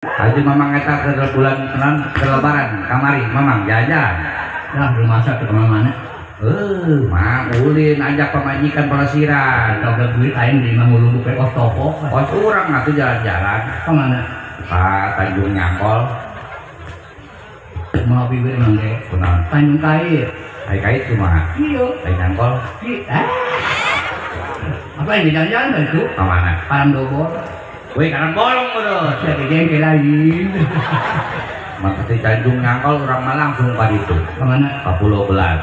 Haji mamang eta ke bulan ke lebaran kamari mamang jajan. Nah, rumah saya ke mana? Mang ulin ajak pemajikan pelesiran. Kalau duit aing di Mangulung ke kos toko. Kos urang atuh jalan-jalan. Ke mana? Pak Tanjung Nyangkol. Mau bibir mangge. Kunaon? Tanjung Kait. Ai kait kumaha? Iya. Ai Nyangkol. Apa yang jalan-jalan itu? Ka mana? Parang Dobor. Woi, kanan bolong terus. Saya jengkel lain. Maka di Tanjung Nyangkol urang mah langsung ka ditu. Ke mana? Ka Pulau Belas.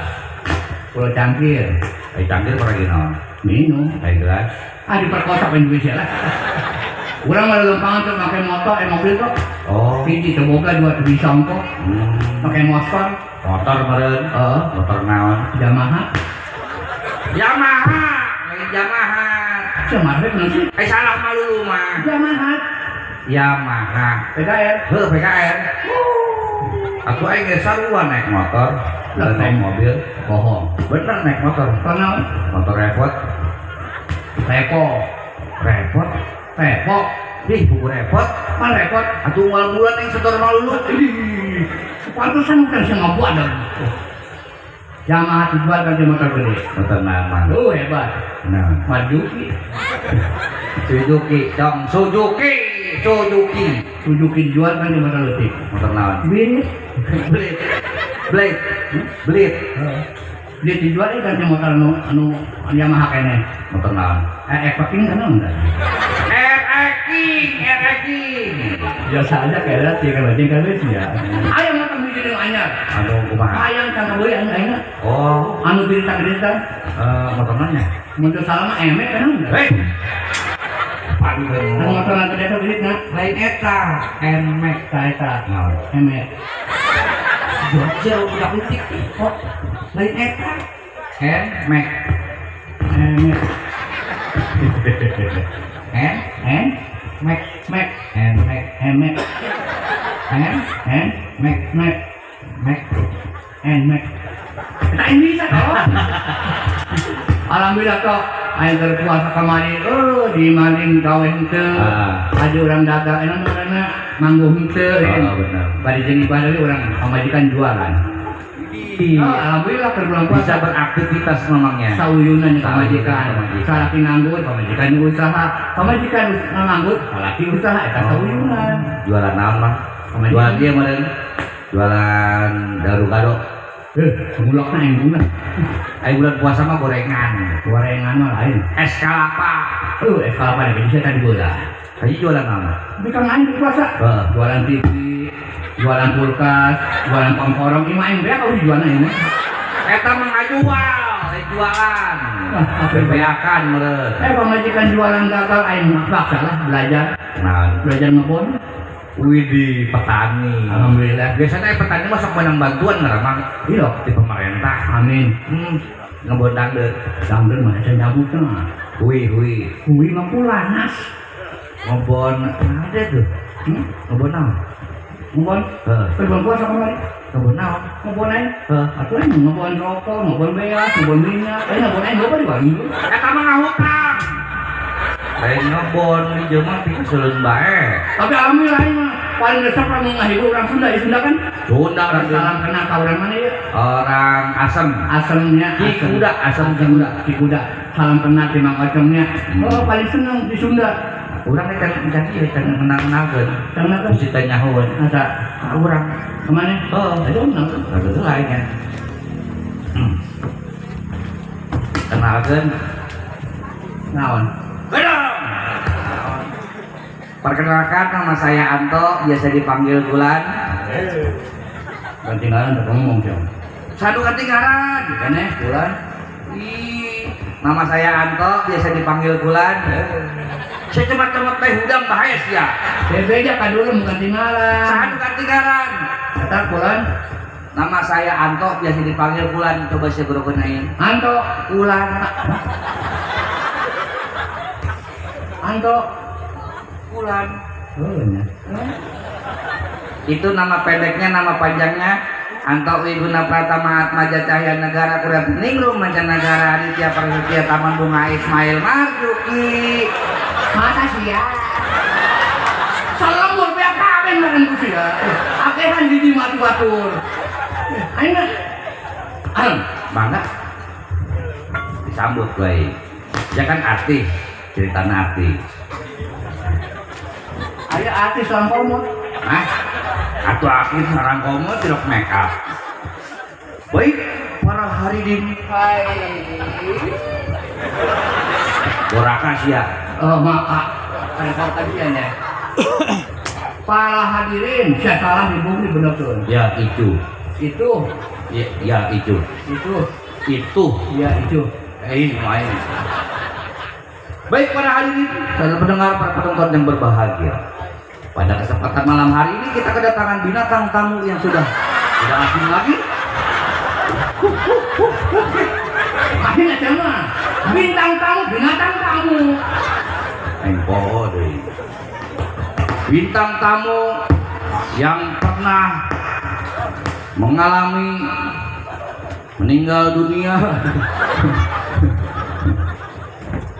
Pulau Cangkir. Ai cangkir pergi naon? Minum. Ai gelas. Diperkosa Indonesia lah. Urang mah lempangan tuh pakai motor, mobil kok. Oh. Pidi terbuka dua bisa kok. Pakai motor. Motor meureun. Motor naon? Yamaha. Yamaha. Lain Yamaha. Yamaha bener sih. Salah malu mah. Yamaha. Yamaha. PKR. PKR. Aku aing geus sarua naik motor, naik mobil. Bohong. Bener naik motor. Kenal? Motor repot. Repot. Ih, buku repot. Kan repot. Atuh unggal bulan yang setor malulu. Pantesan bukan saya ngabu ada. Yamaha dijual kan dia motor gede. Motor nama. Hebat. Nah, Majuki. Suzuki, dong Suzuki. Suzuki dijual kan dia motor letik. Motor naon? Berit. Belit. Dia dijual kan dia motor anu Yamaha kene. Motor naon? Packing kan enggak. King. Biasa aja kayak sih kalau jengkel sih ya. Ayo motor beli dengan anyar. Anu kumaha? Ayang kan beli anu. Oh, Anu berita. motor mana? Motor salama emek kan enggak. Hei. Anu motor nanti dia tuh beritna. Lain eta, Nmax. Eta. Naon? Emek. Jauh udah utik kok. Lain eta. Nmax. Emek. Max. Emek. Emek. Kita ini bisa kok. Alhamdulillah kok. Ayo berpuasa kemarin. Di maling kawin teu. Ada orang dagang namanya manggung teu. Benar. Bari jeung ibadah orang pamajikan jualan. Alhamdulillah berbulan puasa Bisa beraktivitas memangnya. sauyunan yang pamajikan. Salaki nganggur, pamajikan usaha. Pamajikan nganggur, salaki usaha. Eta sauyunan. Jualan naon mah? Jualan dia meureun. Jualan gado-gado. Semulakna yang guna. Ai bulan puasa mah gorengan. Gorengan mah lain. Es kelapa. Es kelapa nih, bisa tadi bola. Haji jualan naon? Bukan lain di puasa. Jualan TV, jualan kulkas, jualan pangkorong. Ini main beak kalau jualan ini. Eta mah jualan. Berbeakan meureun. Pamajikan jualan gagal, aing maksa lah belajar. Nah, Belajar ngebon. widih petani. Alhamdulillah. Biasanya petani masuk menang bantuan ngeramang. Iya, Di pemerintah. amin. Ngebon dangdut. Dangdut mah saya nyabut mah. Hui. Kuwi mah pulanas. Ngebon ada tuh. Ngebon naon? Ngebon. Ngebon puasa kemarin. Ngebon naon? Ngebon aing. Atuh aing ngebon rokok, ngebon beas, ngebon minyak. Ngebon aing apa di Bandung? Eta mah ngahutang. Lain ngebon di jelema pikeun seuleun bae. Tapi alhamdulillah aing mah paling resep lamun ngahibur orang Sunda di Sunda kan. Sunda Salam kenal ka urang mana ya? orang asem. Asemnya Cikuda, asem Cikuda. Salam kenal di Mang Ocongnya. Oh paling seneng di Sunda. Urang teh can ieu can kenal-kenalkeun. Kenapa? Mesti tanya nyahoeun. Asa Ka urang. kemana? Aduh kenal. Betul lain kan. Kenalkeun. Naon? Bedong. Perkenalkan nama saya Anto, biasa dipanggil Bulan. Gantinggalan udah ngomong sih. Sadu ketinggalan. Kene Bulan. Nama saya Anto, biasa dipanggil Bulan. Saya cemat-cemat teh hudang bahaya sih ya. Beda kan dulu bukan tinggalan. Sadu ketinggalan. Kata Bulan. Nama saya Anto, biasa dipanggil Bulan. Coba saya gurukenain. Anto. Bulan. Anto. Bulan. Bulan. Itu nama pendeknya, nama panjangnya Anto Wiguna Pratama Atmaja Cahya Negara Kurat Ningrum Mancanegara Aditya Prasetya Taman Bunga Ismail Marzuki. Mata sih ya. Salam buat pihak kami ya. Akehan di batur. Ayo. Bangga disambut baik. Ya kan artis, ceritanya artis. Ayo artis lampau. Hah? Atau artis orang komo tidak make up. Baik, para hari ini. Hai. Borakas ya. Oh maaf. Kan kajian ya. Para hadirin, saya salah ibu ini benar tuh. Ya itu. Itu. Ya itu. Itu. Itu. Ya itu. Main. Baik para hadirin, para pendengar, para penonton yang berbahagia. Pada kesempatan malam hari ini kita kedatangan binatang tamu yang sudah asing lagi. Akhirnya sama. Bintang tamu, binatang tamu. Engko deh. Bintang tamu yang pernah mengalami meninggal dunia.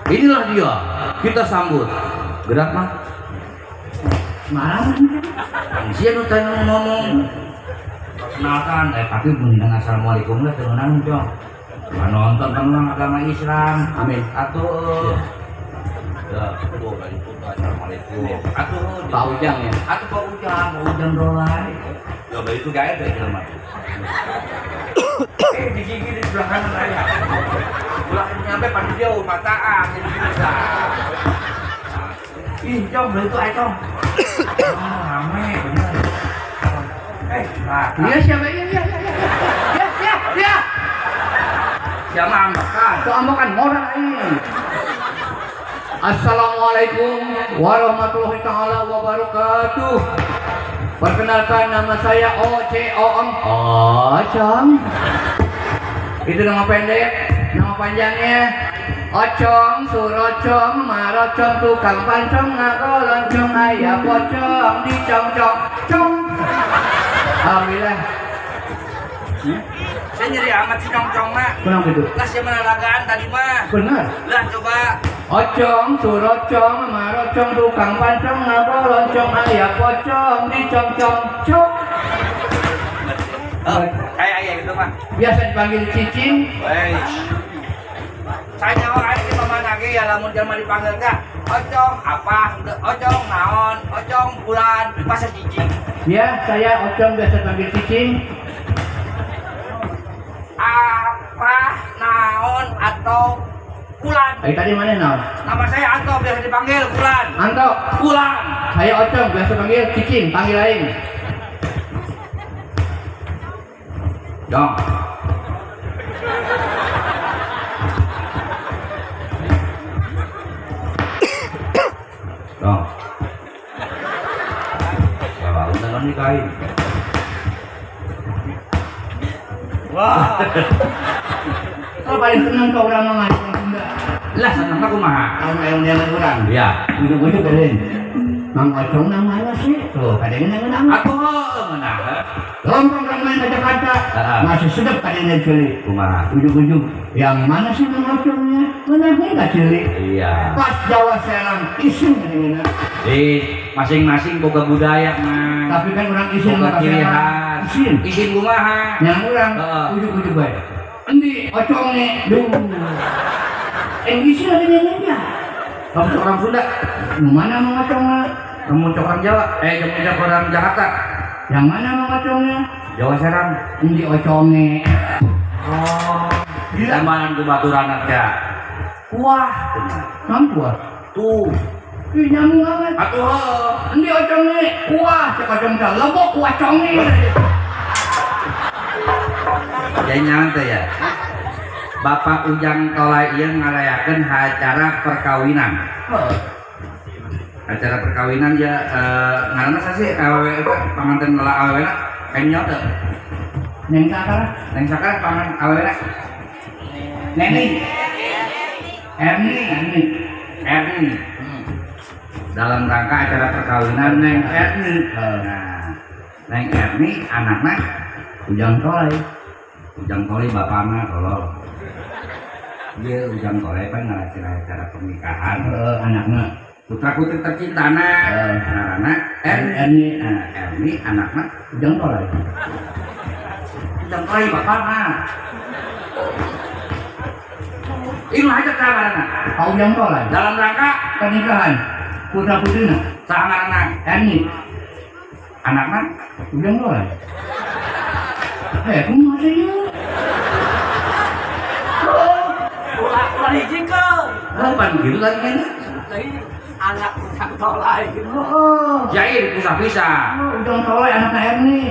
Inilah dia, kita sambut. Gerak mah. Marah. Siapa tanya ngomong? Perkenalkan, tapi mendingan assalamualaikum lah teman-teman dong. Nonton tentang agama Islam. Amin. Atuh. Ya, assalamualaikum. Atuh, Pak Ujang ya. Atuh Pak Ujang rolai. Ya, dari itu gaya deh jelema. Di gigi di sebelah kanan saya. Sebelah nyampe pada dia mataan jadi bisa. Ih, Cong, dari itu ayo, Cong. Rame bener. Iya siapa iya. Ya. Siapa ambakan? Itu ambakan moral ini. Assalamualaikum warahmatullahi taala wabarakatuh. Perkenalkan nama saya Ocong. Ocong. Itu nama pendek, nama panjangnya Ocong, Surocong, Marocong, tukang pancong, ngagoloncong, ayah pocong, dicong-cong, cong. Alhamdulillah. Saya nyeri amat si Cong mah. Kenapa gitu? Lah siapa nalagaan tadi mah? Benar. Lah coba. Ocong, surocong, marocong, tukang pancong, ngagoloncong, ayah pocong, dicong-cong, cong. Kayak gitu mah. Biasa dipanggil cicing. Wei. Saya nyawa aja di mama lagi ya lamun jelema dipanggil kak. Ocong apa? Ocong naon? Ocong bulan pasar cicing. Ya, saya Ocong biasa panggil cicing. Apa naon atau bulan? Tadi mana naon? Nama saya Anto biasa dipanggil bulan. Anto. Bulan. Saya Ocong biasa panggil cicing, panggil lain. Dong. Dong. Kalau udah nikahin. Wah. Kalau paling senang kau orang mah enggak. Lah senang aku mah. Kalau yang orang. Iya. Ujuk-ujuk keren. Mang Ocong namanya sih. Tuh, kadang nama. Aku menang. Lompong main ke Jakarta. Masih sedap kadang cili. Kumaha. Ujuk-ujuk. Yang mana sih Mang Ocongnya? Menangnya enggak cili. Iya. Pas Jawa Serang isin kadang. Masing-masing boga budaya mah. Tapi kan orang isin boga ciri khas. Isin. Isin kumaha. Yang orang ujuk-ujuk bae. Endi Ocongnya? Duh. Isin ada nyanyinya. Kamu orang Sunda. Mana Mang Ocongnya? Kamu orang Jawa. Kamu orang Jakarta. Yang mana Mang Ocongnya? Jawa Serang. Endi Ocongnya? Oh. Zaman tuh baturan aja. Wah. Mampu. Tuh. Ih nyambung banget. Atuh. Endi Ocongnya? Wah, cek Ocong dah lebok Ocongnya. Jadi nyantai ya. Bapak Ujang Tolai ieu ngarayakeun acara perkawinan. Acara perkawinan ya ngaranna sih awewe panganten lala awewena kenyot. Neng sakara. Neng sakara pangan awewena. Neni. Erni. Dalam rangka acara perkawinan Neng Erni. Nah, Neng Erni anaknya Ujang Tolai. Ujang Tolai bapaknya tolol. Dia Ujang Tolai kan ngarasih acara pernikahan. Anaknya. putra putri tercinta anak Erni anaknya ujang tolai. ujang tolai bapaknya ini aja kabarnya Ujang tolai. dalam rangka Pernikahan putra putrinya sangat anak Erni anaknya ujang tolai. Kumaha sih? Ulah hiji ke. bukan gitu lagi kan Dari anak ujang tolai gitu. Oh, jadi pisah-pisah ujang tolai anaknya Erni.